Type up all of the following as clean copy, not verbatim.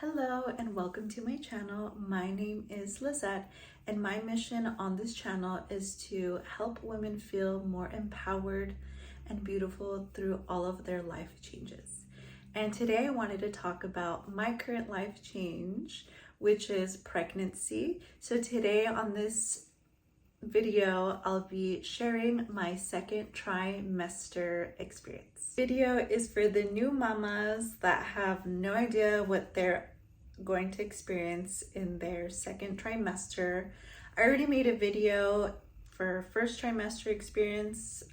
Hello and welcome to my channel. My name is Lizette and my mission on this channel is to help women feel more empowered and beautiful through all of their life changes. And today I wanted to talk about my current life change, which is pregnancy. So today on this video, I'll be sharing my second trimester experience. Video is for the new mamas that have no idea what they're going to experience in their second trimester. I already made a video for first trimester experience,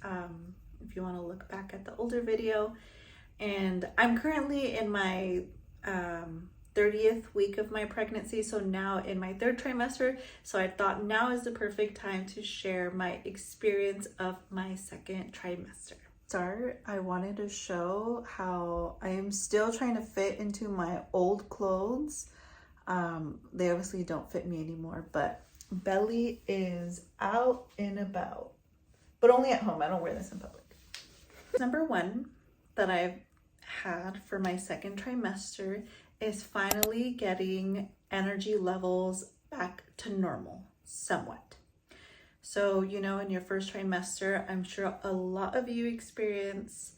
if you want to look back at the older video. And I'm currently in my 30th week of my pregnancy, so now in my third trimester, so I thought now is the perfect time to share my experience of my second trimester. I wanted to show how I am still trying to fit into my old clothes. They obviously don't fit me anymore, but belly is out and about, but only at home. I don't wear this in public. Number one that I've had for my second trimester is finally getting energy levels back to normal, somewhat. So, you know, in your first trimester, I'm sure a lot of you experience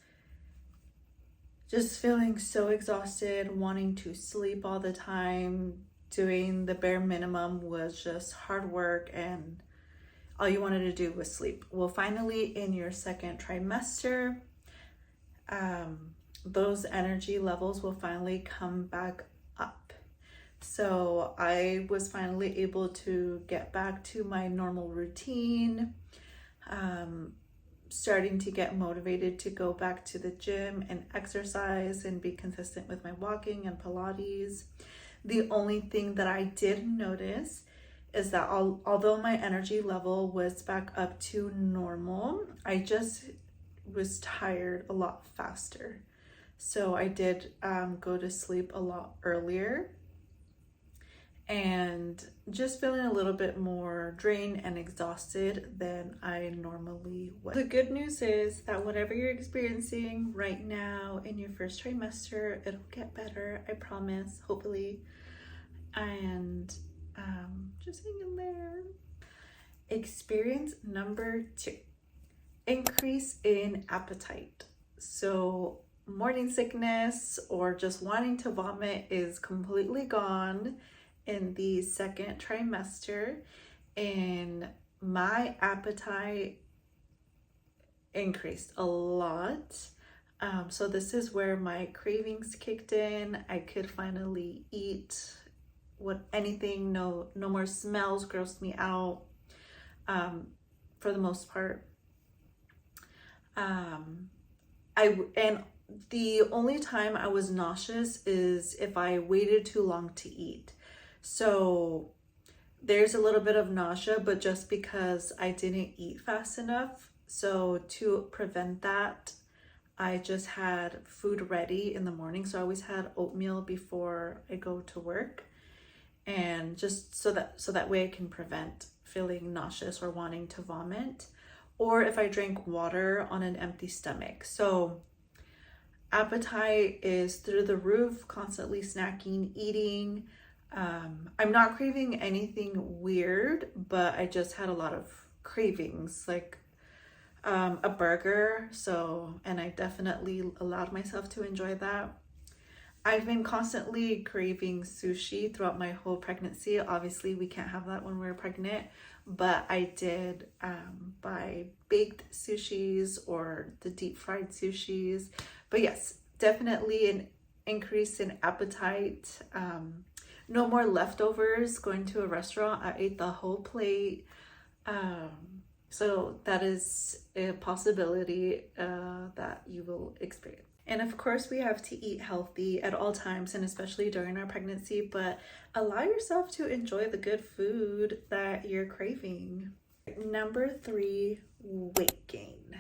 just feeling so exhausted, wanting to sleep all the time, doing the bare minimum was just hard work and all you wanted to do was sleep. Well, finally in your second trimester, those energy levels will finally come back up. So I was finally able to get back to my normal routine, starting to get motivated to go back to the gym and exercise and be consistent with my walking and Pilates. The only thing that I did notice is that although my energy level was back up to normal, I just was tired a lot faster. So I did go to sleep a lot earlier and just feeling a little bit more drained and exhausted than I normally would. The good news is that whatever you're experiencing right now in your first trimester, it'll get better, I promise, hopefully. And just hang in there. Experience number 2, increase in appetite. So morning sickness or just wanting to vomit is completely gone in the second trimester, and my appetite increased a lot. So this is where my cravings kicked in. I could finally eat anything. No more smells grossed me out, for the most part. The only time I was nauseous is if I waited too long to eat. So there's a little bit of nausea, but just because I didn't eat fast enough. So to prevent that, I just had food ready in the morning. So I always had oatmeal before I go to work, and just so that way I can prevent feeling nauseous or wanting to vomit, or if I drank water on an empty stomach. So appetite is through the roof, constantly snacking, eating. I'm not craving anything weird, but I just had a lot of cravings, like a burger. And I definitely allowed myself to enjoy that. I've been constantly craving sushi throughout my whole pregnancy. Obviously, we can't have that when we're pregnant, but I did buy baked sushis or the deep fried sushis. But yes, definitely an increase in appetite. No more leftovers going to a restaurant. I ate the whole plate. So that is a possibility that you will experience. And of course, we have to eat healthy at all times, and especially during our pregnancy, but allow yourself to enjoy the good food that you're craving. Number 3, weight gain.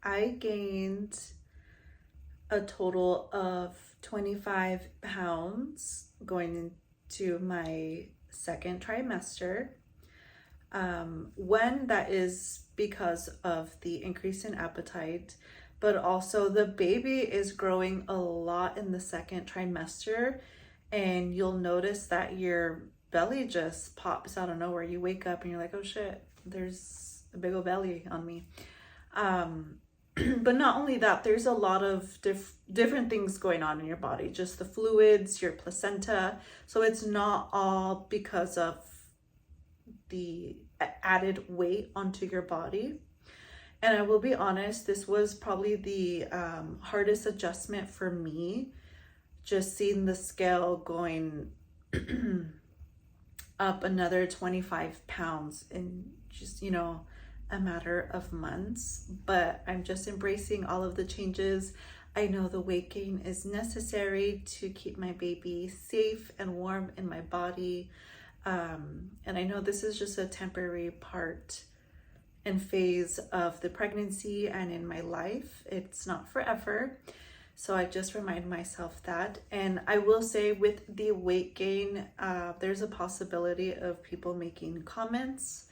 I gained a total of 25 pounds going into my second trimester. When that is because of the increase in appetite, but also the baby is growing a lot in the second trimester, and you'll notice that your belly just pops out of nowhere. You wake up and you're like, oh shit, there's a big old belly on me. But not only that, there's a lot of different things going on in your body, just the fluids, your placenta. So it's not all because of the added weight onto your body. And I will be honest, this was probably the hardest adjustment for me, just seeing the scale going up another 25 pounds in just, you know, a matter of months. But I'm just embracing all of the changes. I know the weight gain is necessary to keep my baby safe and warm in my body. And I know this is just a temporary part and phase of the pregnancy and in my life. It's not forever. So I just remind myself that. And I will say with the weight gain, there's a possibility of people making comments.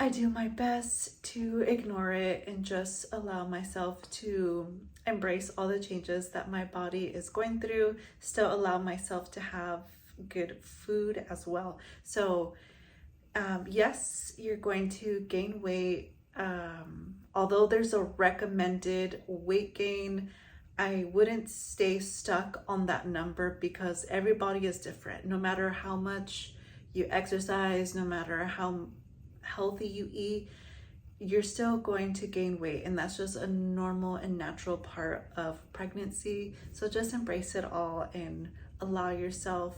I do my best to ignore it and just allow myself to embrace all the changes that my body is going through, still allow myself to have good food as well. So yes, you're going to gain weight. Although there's a recommended weight gain, I wouldn't stay stuck on that number because everybody is different. No matter how much you exercise, no matter how healthy you eat, you're still going to gain weight, and that's just a normal and natural part of pregnancy. So just embrace it all and allow yourself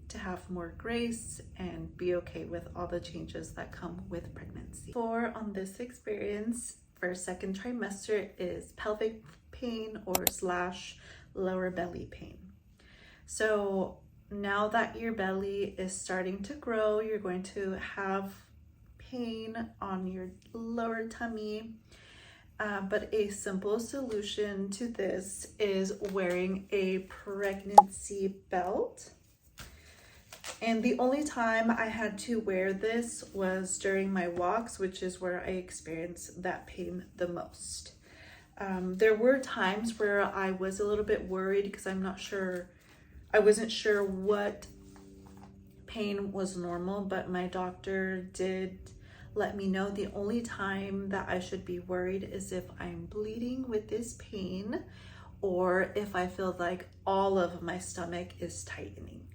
to have more grace and be okay with all the changes that come with pregnancy. For on this experience for second trimester is pelvic pain or / lower belly pain. So now that your belly is starting to grow, you're going to have pain on your lower tummy. But a simple solution to this is wearing a pregnancy belt. And the only time I had to wear this was during my walks, which is where I experienced that pain the most. There were times where I was a little bit worried because I wasn't sure what pain was normal, but my doctor did let me know the only time that I should be worried is if I'm bleeding with this pain or if I feel like all of my stomach is tightening.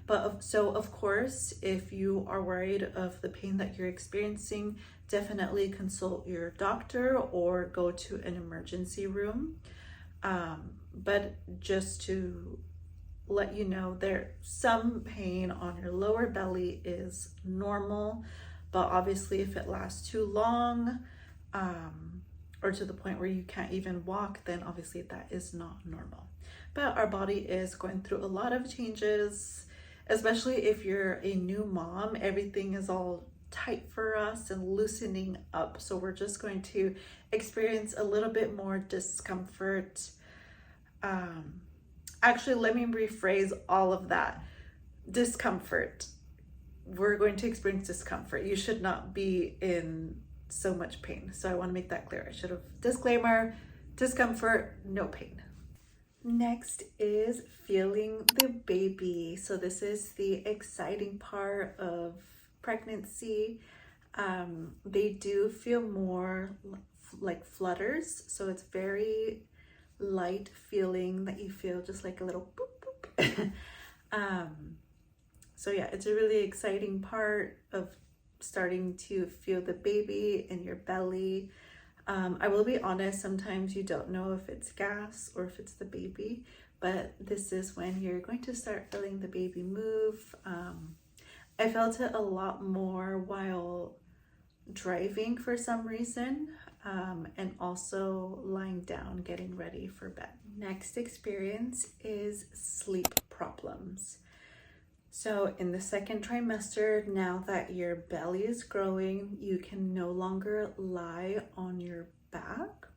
But so of course, if you are worried of the pain that you're experiencing, definitely consult your doctor or go to an emergency room. But just to let you know, some pain on your lower belly is normal, but obviously if it lasts too long, or to the point where you can't even walk, then obviously that is not normal. But our body is going through a lot of changes, especially if you're a new mom. Everything is all tight for us and loosening up. So we're just going to experience a little bit more discomfort. Actually, let me rephrase all of that. Discomfort. We're going to experience discomfort. You should not be in so much pain. So I want to make that clear. I should have disclaimer, discomfort, no pain. Next is feeling the baby. So this is the exciting part of pregnancy. They do feel more like flutters. So it's very light feeling that you feel just like a little boop, boop. So yeah, it's a really exciting part of starting to feel the baby in your belly. I will be honest, sometimes you don't know if it's gas or if it's the baby, but this is when you're going to start feeling the baby move. I felt it a lot more while driving for some reason, and also lying down, getting ready for bed. Next experience is sleep problems. So in the second trimester, now that your belly is growing, you can no longer lie on your back.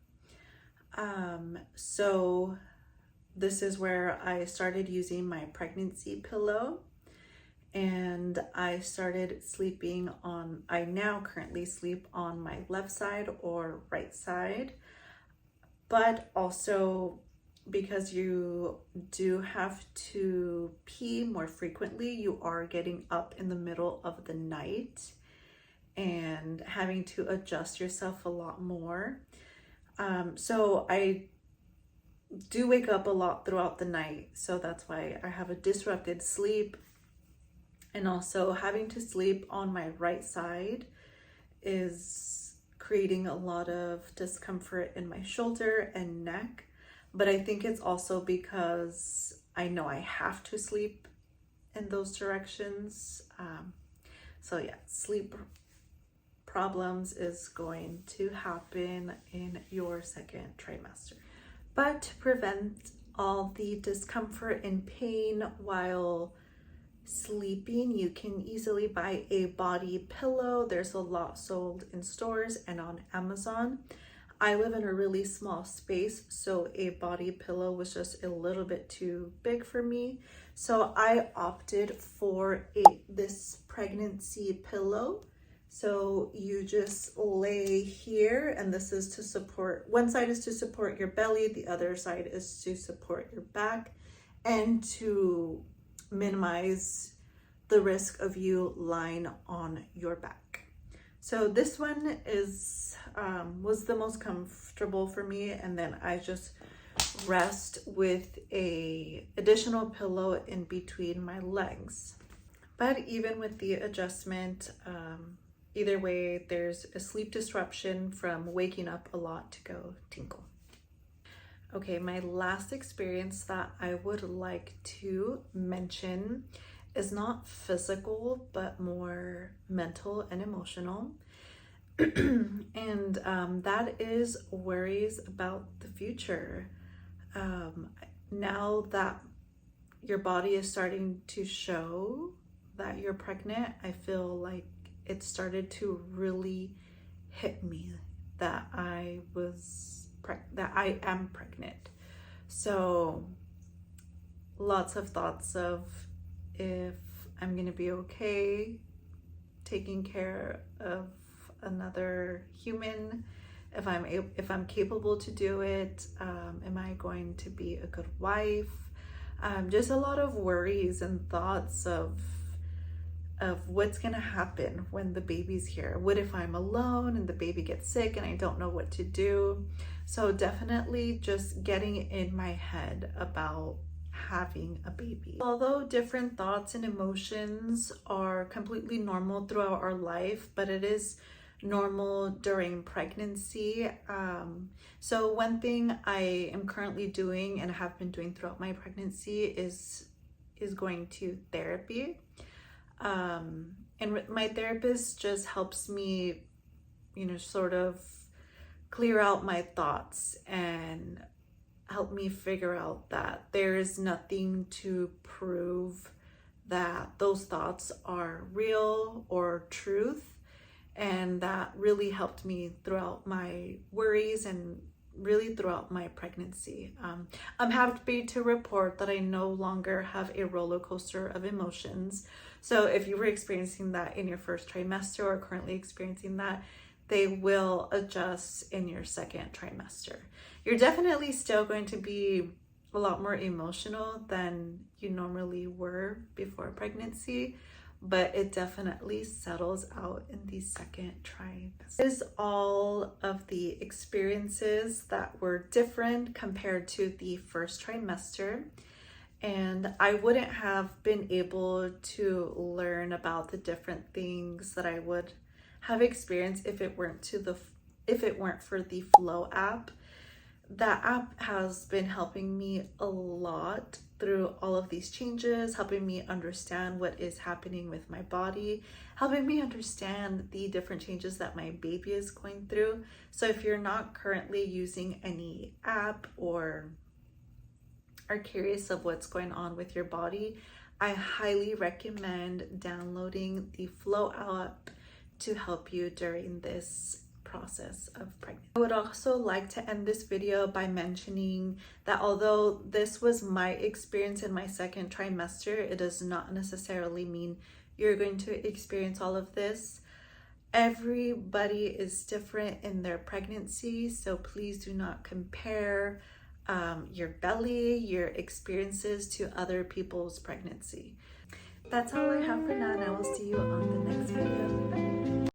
So this is where I started using my pregnancy pillow, and I started sleeping on, I now currently sleep on my left side or right side, but also because you do have to pee more frequently. You are getting up in the middle of the night and having to adjust yourself a lot more. So I do wake up a lot throughout the night. So that's why I have a disrupted sleep. And also having to sleep on my right side is creating a lot of discomfort in my shoulder and neck. But I think it's also because I know I have to sleep in those directions. So yeah, sleep problems is going to happen in your second trimester. But to prevent all the discomfort and pain while sleeping, you can easily buy a body pillow. There's a lot sold in stores and on Amazon. I live in a really small space, so a body pillow was just a little bit too big for me. So I opted for this pregnancy pillow. So you just lay here, and this is to support, one side is to support your belly, the other side is to support your back and to minimize the risk of you lying on your back. So this one is was the most comfortable for me, and then I just rest with a additional pillow in between my legs. But even with the adjustment, either way, there's a sleep disruption from waking up a lot to go tinkle. Okay, my last experience that I would like to mention is not physical, but more mental and emotional. And that is worries about the future. Now that your body is starting to show that you're pregnant, I feel like it started to really hit me that I am pregnant. So lots of thoughts of if I'm gonna be okay taking care of another human, if I'm capable to do it, am I going to be a good wife? Just a lot of worries and thoughts of what's gonna happen when the baby's here. What if I'm alone and the baby gets sick and I don't know what to do? So definitely just getting in my head about having a baby. Although different thoughts and emotions are completely normal throughout our life, but it is normal during pregnancy. So one thing I am currently doing and have been doing throughout my pregnancy is going to therapy. And my therapist just helps me, sort of clear out my thoughts and help me figure out that there is nothing to prove that those thoughts are real or truth. And that really helped me throughout my worries and really throughout my pregnancy. I'm happy to report that I no longer have a roller coaster of emotions. So if you were experiencing that in your first trimester or currently experiencing that, they will adjust in your second trimester. You're definitely still going to be a lot more emotional than you normally were before pregnancy, but it definitely settles out in the second trimester. This is all of the experiences that were different compared to the first trimester. And I wouldn't have been able to learn about the different things that I would have experienced if it weren't for the Flow app. That app has been helping me a lot through all of these changes, helping me understand what is happening with my body, helping me understand the different changes that my baby is going through. So if you're not currently using any app or are curious of what's going on with your body, I highly recommend downloading the Flow app to help you during this process of pregnancy. I would also like to end this video by mentioning that although this was my experience in my second trimester, it does not necessarily mean you're going to experience all of this. Everybody is different in their pregnancy, so please do not compare. your belly, your experiences to other people's pregnancy. That's all I have for now, and I will see you on the